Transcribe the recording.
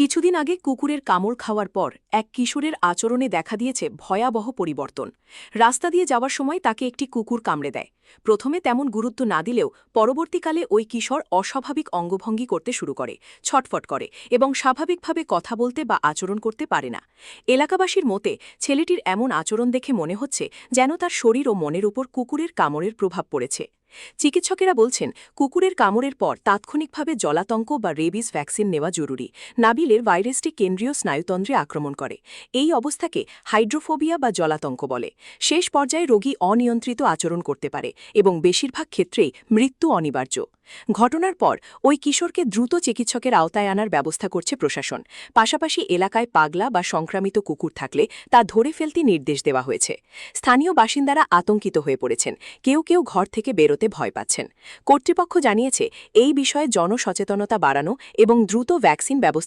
কিছুদিন আগে কুকুরের কামড় খাওয়ার পর এক কিশোরের আচরণে দেখা দিয়েছে ভয়াবহ পরিবর্তন। রাস্তা দিয়ে যাওয়ার সময় তাকে একটি কুকুর কামড়ে দেয়। প্রথমে তেমন গুরুত্ব না দিলেও পরবর্তীকালে ওই কিশোর অস্বাভাবিক অঙ্গভঙ্গি করতে শুরু করে, ছটফট করে এবং স্বাভাবিকভাবে কথা বলতে বা আচরণ করতে পারে না। এলাকাবাসীর মতে ছেলেটির এমন আচরণ দেখে মনে হচ্ছে যেন তার শরীর ও মনের উপর কুকুরের কামড়ের প্রভাব পড়েছে। চিকিৎসকেরা বলছেন, কুকুরের কামড়ের পর তাৎক্ষণিকভাবে জলাতঙ্ক বা রেবিস ভ্যাকসিন নেওয়া জরুরি। নাবিলের ভাইরাসটি কেন্দ্রীয় স্নায়ুতন্ত্রে আক্রমণ করে। এই অবস্থাকে হাইড্রোফোবিয়া বা জলাতঙ্ক বলে। শেষ পর্যায়ে রোগী অনিয়ন্ত্রিত আচরণ করতে পারে এবং বেশিরভাগ ক্ষেত্রেই মৃত্যু অনিবার্য। ঘটনার পর ওই কিশোরকে দ্রুত চিকিৎসকের আওতায় আনার ব্যবস্থা করছে প্রশাসন। পাশাপাশি এলাকায় পাগলা বা সংক্রামিত কুকুর থাকলে তা ধরে ফেলতে নির্দেশ দেওয়া হয়েছে। স্থানীয় বাসিন্দারা আতঙ্কিত হয়ে পড়েছেন, কেউ কেউ ঘর থেকে বেরোতে ভয় পাচ্ছেন। কর্তৃপক্ষ জানিয়েছে, এই বিষয়ে জনসচেতনতা বাড়ানো এবং দ্রুত ভ্যাকসিন ব্যবস্থা